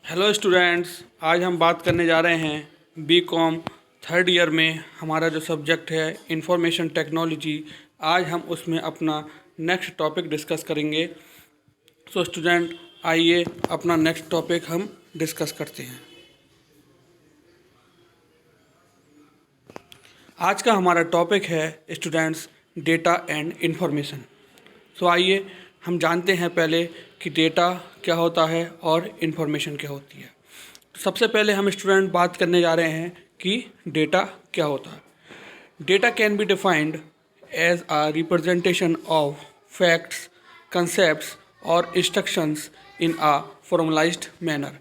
Hello students, आज हम बात करने जा रहे हैं बीकॉम थर्ड ईयर में हमारा जो सब्जेक्ट है इंफॉर्मेशन टेक्नोलॉजी। आज हम उसमें अपना नेक्स्ट टॉपिक डिस्कस करेंगे। सो स्टूडेंट, आइए अपना नेक्स्ट टॉपिक हम डिस्कस करते हैं। आज का हमारा टॉपिक है स्टूडेंट्स डेटा एंड इंफॉर्मेशन। सो आइए हम जानते हैं पहले कि डेटा क्या होता है और इन्फॉर्मेशन क्या होती है। तो सबसे पहले हम स्टूडेंट बात करने जा रहे हैं कि डेटा क्या होता है। Data can be defined as a representation of facts, concepts और instructions in a formalised manner.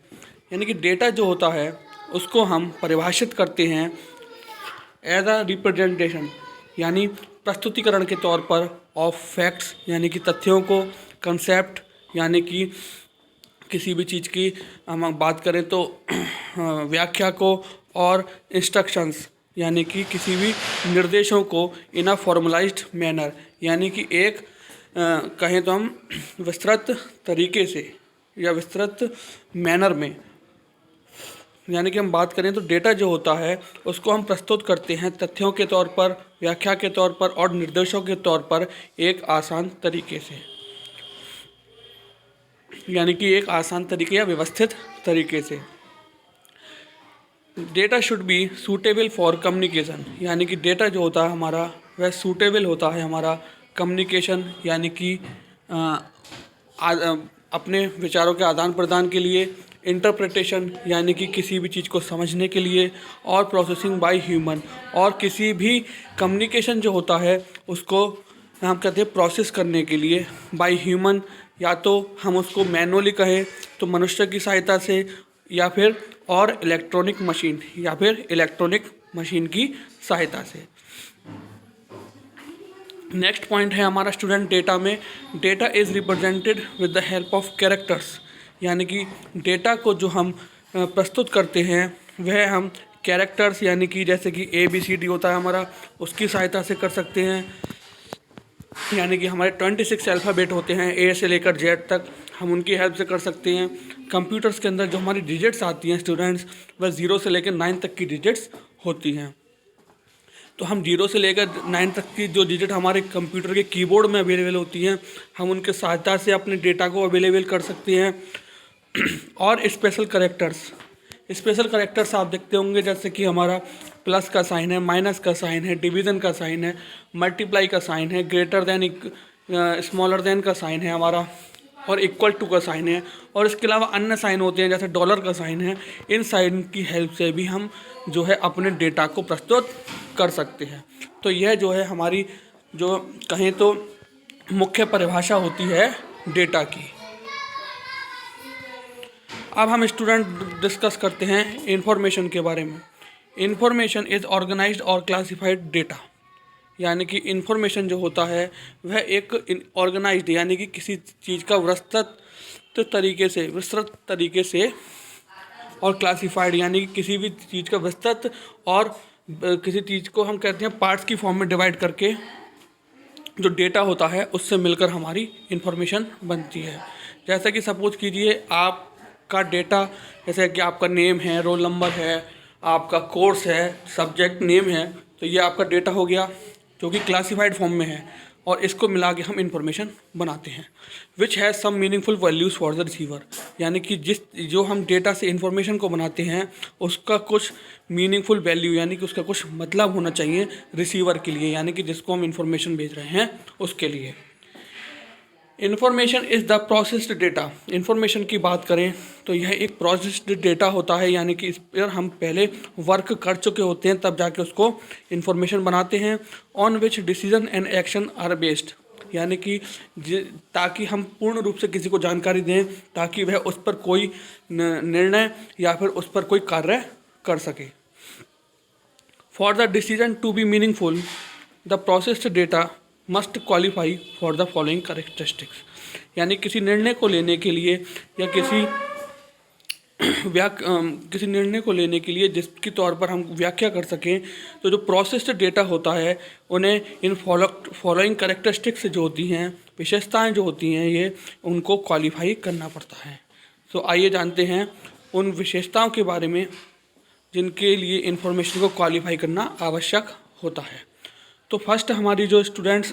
यानी कि डेटा जो होता है उसको हम परिभाषित करते हैं एज अ रिप्रेजेंटेशन, यानी प्रस्तुतिकरण के तौर पर, ऑफ फैक्ट्स यानी कि तथ्यों को, कंसेप्ट यानी कि किसी भी चीज़ की हम बात करें तो व्याख्या को, और इंस्ट्रक्शंस यानी कि किसी भी निर्देशों को इन अ फॉर्मलाइज्ड मैनर, यानी कि एक कहें तो हम विस्तृत तरीके से या विस्तृत मैनर में, यानी कि हम बात करें तो डेटा जो होता है उसको हम प्रस्तुत करते हैं तथ्यों के तौर पर, व्याख्या के तौर पर और निर्देशों के तौर पर एक आसान तरीके से, यानी कि एक आसान तरीके या व्यवस्थित तरीके से। Data should be suitable for communication, यानी कि डेटा जो होता है हमारा वह सूटेबल होता है हमारा कम्युनिकेशन, यानी कि अपने विचारों के आदान प्रदान के लिए, इंटरप्रिटेशन यानी कि किसी भी चीज़ को समझने के लिए, और प्रोसेसिंग बाय ह्यूमन, और किसी भी कम्युनिकेशन जो होता है उसको हम कहते हैं प्रोसेस करने के लिए बाय ह्यूमन, या तो हम उसको मैनुअली कहें तो मनुष्य की सहायता से, या फिर और इलेक्ट्रॉनिक मशीन की सहायता से। नेक्स्ट पॉइंट है हमारा स्टूडेंट डेटा में, data is represented with the help of characters, यानी कि डेटा को जो हम प्रस्तुत करते हैं वह हम कैरेक्टर्स, यानी कि जैसे कि ABCD होता है हमारा, उसकी सहायता से कर सकते हैं। यानी कि हमारे 26 अल्फ़ाबेट होते हैं A से लेकर Z तक, हम उनकी हेल्प से कर सकते हैं। कंप्यूटर्स के अंदर जो हमारी डिजिट्स आती हैं स्टूडेंट्स, वह 0 से लेकर 9 तक की डिजिट्स होती हैं। तो हम 0 से लेकर 9 तक की जो डिजिट हमारे कंप्यूटर के कीबोर्ड में अवेलेबल होती हैं, हम उनके सहायता से अपने डेटा को अवेलेबल कर सकते हैं। और स्पेशल करेक्टर्स आप देखते होंगे, जैसे कि हमारा प्लस का साइन है, माइनस का साइन है, डिवीज़न का साइन है, मल्टीप्लाई का साइन है, ग्रेटर देन, स्मॉलर देन का साइन है हमारा, और इक्वल टू का साइन है, और इसके अलावा अन्य साइन होते हैं जैसे डॉलर का साइन है। इन साइन की हेल्प से भी हम जो है अपने डेटा को प्रस्तुत कर सकते हैं। तो यह जो है हमारी जो कहें तो मुख्य परिभाषा होती है डेटा की। अब हम स्टूडेंट डिस्कस करते हैं इंफॉर्मेशन के बारे में। इंफॉर्मेशन इज़ ऑर्गेनाइज्ड और क्लासिफाइड डेटा, यानी कि इंफॉर्मेशन जो होता है वह एक ऑर्गेनाइज्ड यानी कि किसी चीज़ का विस्तृत तरीके से और क्लासिफाइड यानी कि किसी भी चीज़ का विस्तृत और किसी चीज़ को हम कहते हैं पार्ट्स की फॉर्म में डिवाइड करके जो डेटा होता है उससे मिलकर हमारी इंफॉर्मेशन बनती है। जैसा कि सपोज कीजिए आपका डेटा, जैसे कि आपका नेम है, रोल नंबर है, आपका कोर्स है, सब्जेक्ट नेम है, तो ये आपका डेटा हो गया जो कि क्लासिफाइड फॉर्म में है, और इसको मिला के हम इंफॉर्मेशन बनाते हैं। Which has some meaningful values for the receiver, यानी कि जो हम डेटा से इंफॉर्मेशन को बनाते हैं उसका कुछ मीनिंगफुल वैल्यू यानी कि उसका कुछ मतलब होना चाहिए रिसीवर के लिए, यानी कि जिसको हम इंफॉर्मेशन भेज रहे हैं उसके लिए। Information is the processed data, information की बात करें तो यह एक प्रोसेस्ड डेटा होता है, यानी कि इस पर हम पहले वर्क कर चुके होते हैं तब जाके उसको इन्फॉर्मेशन बनाते हैं। On which decision and action are based, यानी कि ताकि हम पूर्ण रूप से किसी को जानकारी दें ताकि वह उस पर कोई निर्णय या फिर उस पर कोई कार्य कर सके। For the decision to be meaningful the processed data must qualify for the following characteristics, यानी किसी निर्णय को लेने के लिए या किसी निर्णय को लेने के लिए जिसके तौर पर हम व्याख्या कर सकें, तो जो प्रोसेस्ड डेटा होता है उन्हें इन फॉलोइंग कैरेक्टरिस्टिक्स जो होती हैं, विशेषताएं जो होती हैं, ये उनको क्वालिफाई करना पड़ता है। तो आइए जानते हैं उन विशेषताओं के बारे में जिनके लिए इन्फॉर्मेशन को क्वालिफाई करना आवश्यक होता है। तो फर्स्ट हमारी जो स्टूडेंट्स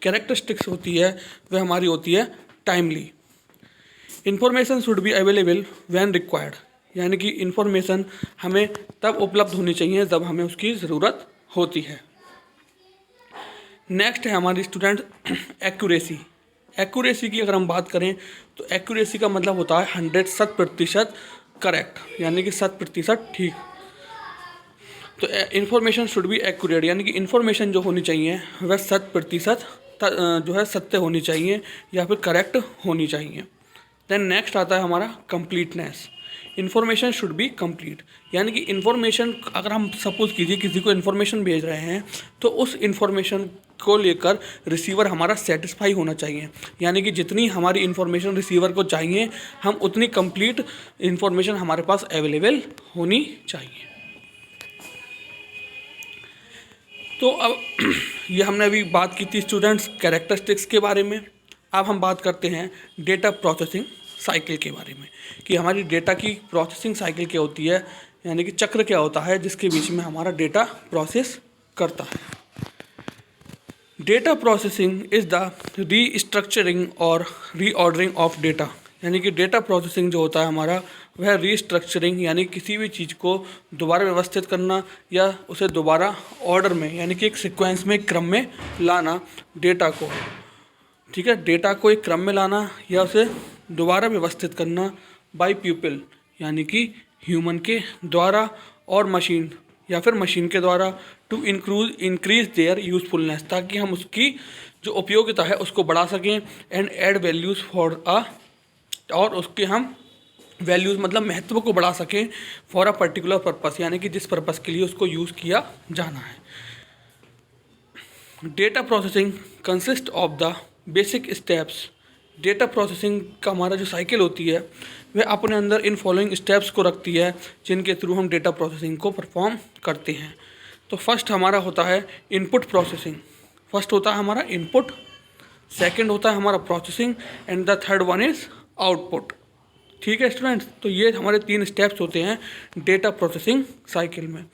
कैरेक्टरिस्टिक्स होती है वह हमारी होती है timely. Information should be available when required, यानी कि इन्फॉर्मेशन हमें तब उपलब्ध होनी चाहिए जब हमें उसकी ज़रूरत होती है। नेक्स्ट है हमारी स्टूडेंट एक्यूरेसी। एक्यूरेसी की अगर हम बात करें तो एक्यूरेसी का मतलब होता है 100% करेक्ट, यानी कि 100% ठीक। तो इन्फॉर्मेशन शुड बी एक्यूरेट, यानी कि इन्फॉर्मेशन जो होनी चाहिए वह 100% जो है सत्य होनी चाहिए या फिर करेक्ट होनी चाहिए। देन नेक्स्ट आता है हमारा completeness. Information should be complete, यानी कि इन्फॉर्मेशन अगर हम सपोज कीजिए किसी को इन्फॉर्मेशन भेज रहे हैं तो उस इन्फॉर्मेशन को लेकर रिसीवर हमारा सेटिस्फाई होना चाहिए, यानी कि जितनी हमारी इन्फॉर्मेशन रिसीवर को चाहिए हम उतनी कंप्लीट इन्फॉर्मेशन हमारे पास अवेलेबल होनी चाहिए। तो अब ये हमने अभी बात की थी स्टूडेंट्स कैरेक्टरिस्टिक्स के बारे में। अब हम बात करते हैं डेटा प्रोसेसिंग साइकिल के बारे में कि हमारी डेटा की प्रोसेसिंग साइकिल क्या होती है, यानी कि चक्र क्या होता है जिसके बीच में हमारा डेटा प्रोसेस करता है। Data processing is the restructuring और रीऑर्डरिंग ऑफ डेटा, यानी कि डेटा प्रोसेसिंग जो होता है हमारा वह रीस्ट्रक्चरिंग, यानी किसी भी चीज़ को दोबारा व्यवस्थित करना या उसे दोबारा ऑर्डर में, यानी कि एक सीक्वेंस में, क्रम में लाना डेटा को, ठीक है, डेटा को एक क्रम में लाना या उसे दोबारा व्यवस्थित करना बाय पीपल, यानी कि ह्यूमन के द्वारा और मशीन या फिर मशीन के द्वारा टू इंक्रीज देयर यूजफुलनेस, ताकि हम उसकी जो उपयोगिता है उसको बढ़ा सकें एंड ऐड वैल्यूज़ फॉर और उसके हम वैल्यूज़ मतलब महत्व को बढ़ा सकें फॉर अ पर्टिकुलर पर्पस, यानी कि जिस पर्पस के लिए उसको यूज़ किया जाना है। Data processing consist of the basic steps. Data processing का हमारा जो साइकिल होती है वह अपने अंदर इन फॉलोइंग स्टेप्स को रखती है जिनके थ्रू हम डेटा प्रोसेसिंग को परफॉर्म करते हैं। तो फर्स्ट हमारा होता है इनपुट प्रोसेसिंग। फर्स्ट होता है हमारा इनपुट, सेकंड होता है हमारा processing and the third one is output. ठीक है स्टूडेंट्स, तो ये हमारे 3 स्टेप्स होते हैं डेटा प्रोसेसिंग साइकिल में।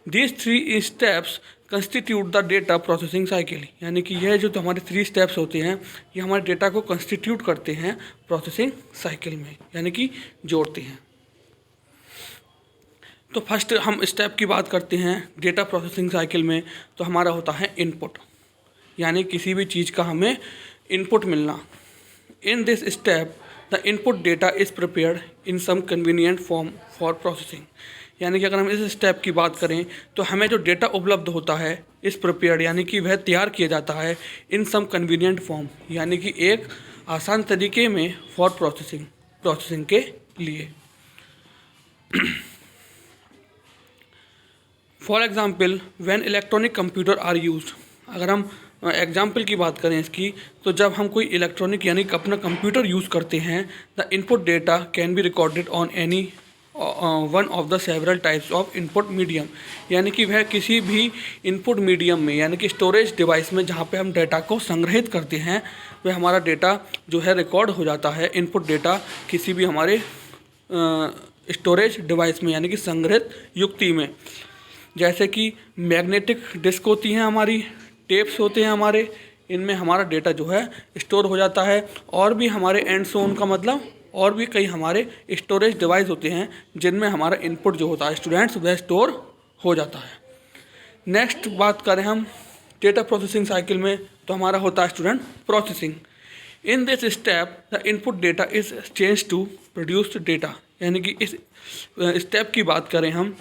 These 3 steps constitute the data processing cycle, यानी कि यह जो हमारे 3 स्टेप्स होते हैं ये हमारे डेटा को कंस्टिट्यूट करते हैं प्रोसेसिंग साइकिल में, यानी कि जोड़ते हैं। तो फर्स्ट हम स्टेप की बात करते हैं डेटा प्रोसेसिंग साइकिल में, तो हमारा होता है इनपुट, यानी किसी भी चीज़ का हमें इनपुट मिलना। In this step the input data is prepared in some convenient form for processing, यानी कि अगर हम इस स्टेप की बात करें तो हमें जो डेटा उपलब्ध होता है इस प्रिपेयर्ड, यानी कि वह तैयार किया जाता है इन सम कन्वीनियंट फॉर्म, यानी कि एक आसान तरीके में फॉर प्रोसेसिंग के लिए। For example when electronic computer are used, अगर हम एग्जाम्पल की बात करें इसकी, तो जब हम कोई इलेक्ट्रॉनिक यानी कि अपना कंप्यूटर यूज़ करते हैं, the input data can be recorded on any one of the several types of input medium, यानी कि वह किसी भी इनपुट मीडियम में, यानी कि स्टोरेज डिवाइस में जहाँ पे हम डेटा को संग्रहित करते हैं वह हमारा डेटा जो है रिकॉर्ड हो जाता है। इनपुट डेटा किसी भी हमारे स्टोरेज डिवाइस में, यानी कि संग्रहित युक्ति में, जैसे कि मैग्नेटिक डिस्क होती हैं हमारी, टेप्स होते हैं हमारे, इनमें हमारा डेटा जो है स्टोर हो जाता है। और भी हमारे एंड सोन का मतलब और भी कई हमारे स्टोरेज डिवाइस होते हैं जिनमें हमारा इनपुट जो होता है स्टूडेंट्स वह स्टोर हो जाता है। नेक्स्ट बात करें हम डेटा प्रोसेसिंग साइकिल में, तो हमारा होता है student processing. In this step the input data is change to produced data, यानी कि इस स्टेप की बात करें हम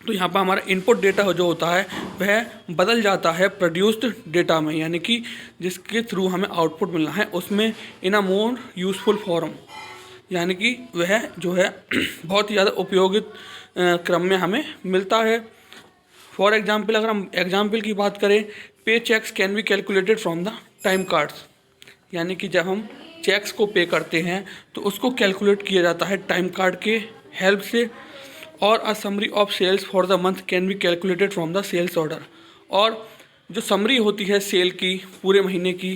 तो यहाँ पर हमारा इनपुट डेटा जो होता है वह बदल जाता है प्रोड्यूस्ड डेटा में, यानी कि जिसके थ्रू हमें आउटपुट मिलना है उसमें इन अ मोर यूज़फुल फॉर्म, यानी कि वह जो है बहुत ही ज़्यादा उपयोगित क्रम में हमें मिलता है। फॉर एग्जांपल अगर हम एग्जांपल की बात करें, pay checks can be calculated from the time cards, यानी कि जब हम चेक्स को पे करते हैं तो उसको कैलकुलेट किया जाता है टाइम कार्ड के हेल्प से। और a summary of sales for the month can be calculated from the sales order, और जो समरी होती है सेल की, पूरे महीने की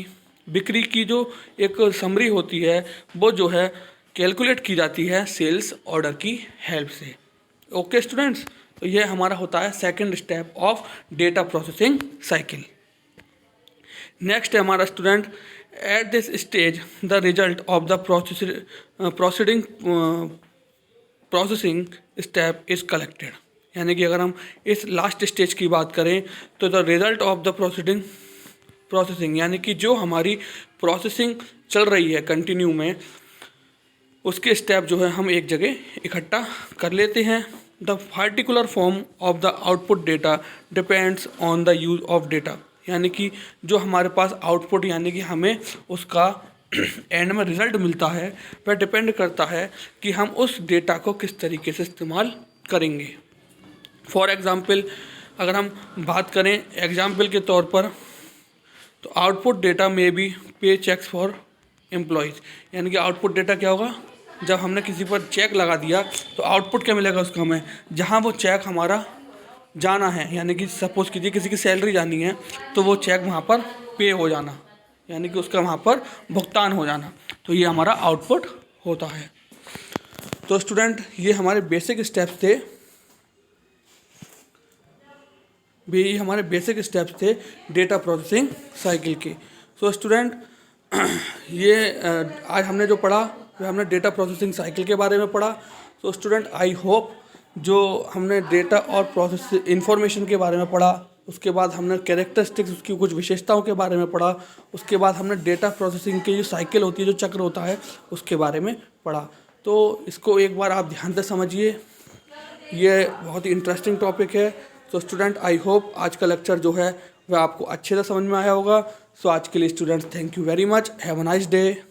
बिक्री की जो एक समरी होती है वो जो है कैलकुलेट की जाती है सेल्स ऑर्डर की हेल्प से। ओके स्टूडेंट्स, तो ये हमारा होता है second step of data processing cycle. Next है हमारा student, at this stage the result of the processing step is collected. यानी कि अगर हम इस लास्ट स्टेज की बात करें तो the result of the processing यानी कि जो हमारी प्रोसेसिंग चल रही है कंटिन्यू में, उसके स्टेप जो है हम एक जगह इकट्ठा कर लेते हैं। The particular form of the output data depends on the use of data. यानी कि जो हमारे पास आउटपुट यानी कि हमें उसका एंड में रिजल्ट मिलता है वह डिपेंड करता है कि हम उस डेटा को किस तरीके से इस्तेमाल करेंगे। फॉर एग्ज़ाम्पल अगर हम बात करें एग्जाम्पल के तौर पर, तो आउटपुट डेटा में भी पे चेक्स फॉर एम्प्लॉयज़। यानी कि आउटपुट डेटा क्या होगा, जब हमने किसी पर चेक लगा दिया तो आउटपुट क्या मिलेगा उसका हमें, जहाँ वो चेक हमारा जाना है। यानी कि सपोज़ कीजिए किसी की सैलरी जानी है तो वो चेक वहाँ पर पे हो जाना, यानी कि उसका वहाँ पर भुगतान हो जाना, तो ये हमारा आउटपुट होता है। तो स्टूडेंट ये हमारे बेसिक स्टेप्स थे, ये हमारे बेसिक स्टेप्स थे डेटा प्रोसेसिंग साइकिल के। सो स्टूडेंट ये आज हमने जो पढ़ा वो हमने डेटा प्रोसेसिंग साइकिल के बारे में पढ़ा। सो स्टूडेंट आई होप जो हमने डेटा और प्रोसेस इंफॉर्मेशन के बारे में पढ़ा, उसके बाद हमने कैरेक्टरिस्टिक्स उसकी कुछ विशेषताओं के बारे में पढ़ा, उसके बाद हमने डेटा प्रोसेसिंग की जो साइकिल होती है, जो चक्र होता है, उसके बारे में पढ़ा। तो इसको एक बार आप ध्यान से समझिए, ये बहुत ही इंटरेस्टिंग टॉपिक है। तो स्टूडेंट आई होप आज का लेक्चर जो है वह आपको अच्छे से समझ में आया होगा। सो आज के लिए students thank you very much, have a nice day.